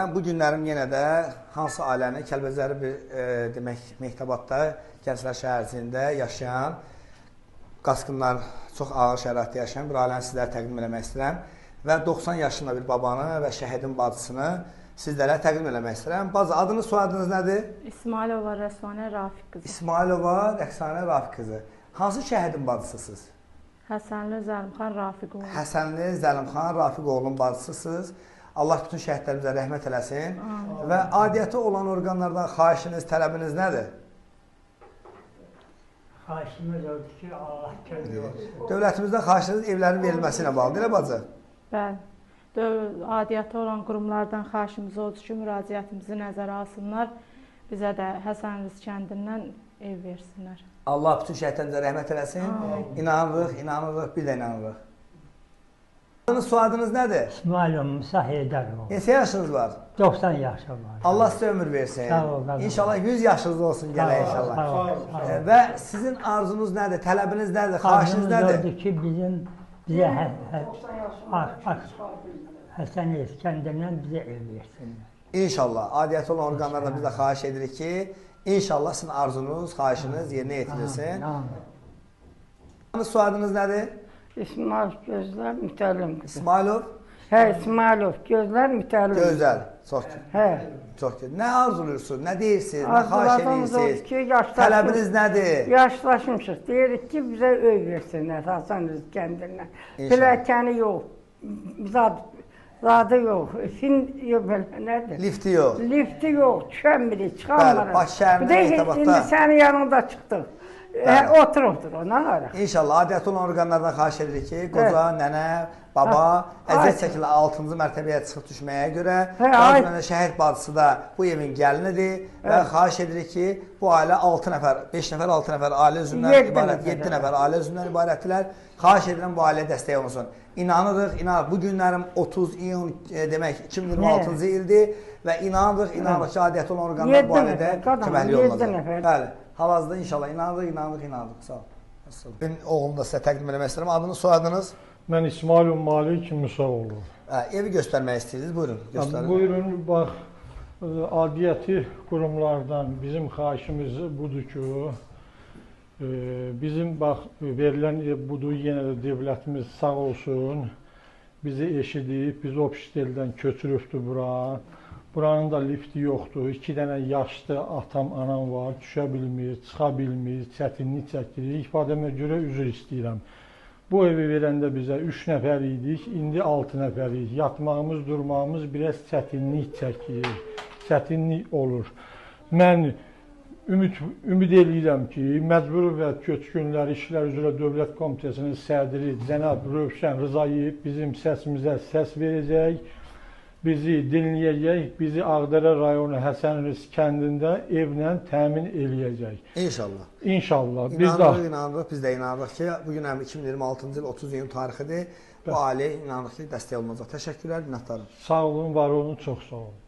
Bu günlərim yenə də hansı ailənin Kəlbəcəri bir demək Mehtəbadda, Gənclər şəhərciyində yaşayan, qaçqınlar çox ağır şəraitdə yaşayan bir ailəni sizlərə təqdim eləmək istəyirəm. Və 90 yaşında bir babanı və şəhidin bacısını sizlərə təqdim eləmək istəyirəm. Bacı, adınız, soyadınız nədir? İsmailova Rəsvanə Rafiq qızı. İsmailova Rəsvanə Rafiq qızı. Hansı şəhidin bacısısınız? Həsənli Zəlimxan Rafiqoğlu. Həsənli Zəlimxan Rafiqoğlu'nun bacısısınız. Allah bütün şəhidlərimizə rəhmət eləsin. Və adiyyəti olan orqanlardan xahişiniz, tələbiniz nədir? Xahişimiz oldu ki, Allah kömək olsun. Dövlətimizdən xahişiniz evlərin verilməsi ilə bağlıdır, elə bacı? Bəli. Adiyyəti olan qurumlardan xahişimiz oldu ki, müraciətimizi nəzərə alsınlar. Bizə də Həsənli kəndindən ev versinlər. Allah bütün şəhidlərimizə rəhmət eləsin. İnanırıq, bir də inanırıq. Soyadınız nədir? İsmailov Musa Heydərov. Neçə yaşınız var? 90 yaşım var. Allah sizə ömür versin. Sağ ol. İnşallah 100 yaşınız olsun gələ inşallah. Sağ ol. Və sizin arzunuz nədir? Tələbiniz nədir? Xahişiniz nədir? Xahişimiz oldu ki, bizə Həsən İskəndərdən bizə ev versinlər. İnşallah. Adiyyəti olan orqanlardan biz də xahiş edirik ki, İnşallah sizin arzunuz, xahişiniz yerinə yetirilsin. Soyadınız nədir? İsmail Gözlər Mütəllim qızı. İsmailov? Hə, İsmailov Gözlər Mütəllim. Gözəl. Çox gözəl. Hə. Çox gözəl. Nə arzuluyorsunuz? Nə deyirsiniz? Nə xahiş edirsiniz? Tələbiniz nədir? Yaşlaşmışıq. Deyirik ki, bizə öy versinlər Hasan İskəndərdən. Pilləkəni yox. Zadı yox. Nədir? Lifti yox. Lifti yox. Düşənmirik, çıxanmırıq. Baş şəhərində Mehtəbadda. İndi sənin yanında çıxdıq. Otur ona ara. İnşallah adiyyəti olan orqanlardan xahiş edirik ki, qoca, nənə, baba əziyyət çəkirlər 6-cı mərtəbəyə çıxıb düşməyə görə. Qazi şəhid bacısı da bu evin gəlinidir və xahiş edirik ki, bu ailə 6 nəfər, 5 nəfər, 6 nəfər ailə üzvündən ibarət, 7 nəfər ailə üzvündən ibarətdirlər. Xahiş edirəm bu ailəyə dəstək olsun. İnanırıq, bu günlərim 30 iyun demək 2026-cı ildir və inanırıq ki, adiyyəti olan orqanlar bu ailədə köməkli olacaq. Bəli. Hal-hazırda inşallah inanırıq. Sağ olun. Ben oğlumu da sizə təqdim eləmək istəyirəm. Adınız, soyadınız? Mən İsmailov Malik Musaoğlu. Evi göstərmək istəyirsiniz. Buyurun, göstərin. Buyurun, bax, adiyyəti qurumlardan bizim xahişimiz budur ki, bizim bax, verilən ev budur, yenə də devlətimiz sağ olsun, bizi eşidib, bizi Obşteldən köçürübdür bura. Buranın da lifti yoxdur. 2 dənə yaşlı atam, anam var. Düşə bilmir, çıxa bilmir, çətinlik çəkirik. İfadəmə görə üzr istəyirəm. Bu evi verəndə bizə 3 nəfər idik, indi 6 nəfərik. Yatmağımız, durmağımız biraz çətinlik çəkir. Çətinlik olur. Mən ümid edirəm ki, Məcburi və Köçkünlər İşlər üzrə Dövlət Komitəsinin sədri cənab Rövşən Rızayev bizim səsimizə səs verəcək. Bizi dinləyəcək, bizi Ağdərə rayonu Həsənli kəndində evlə təmin eləyəcək. İnşallah. İnşallah. İnanırıq, biz də inanırıq ki, bugün 2026-cı il 30 iyun tarixidir. Bu ailəyə inanırıq ki, dəstək olunacaq. Təşəkkürlər, minnətdarım. Sağ olun, var olun, çox sağ olun.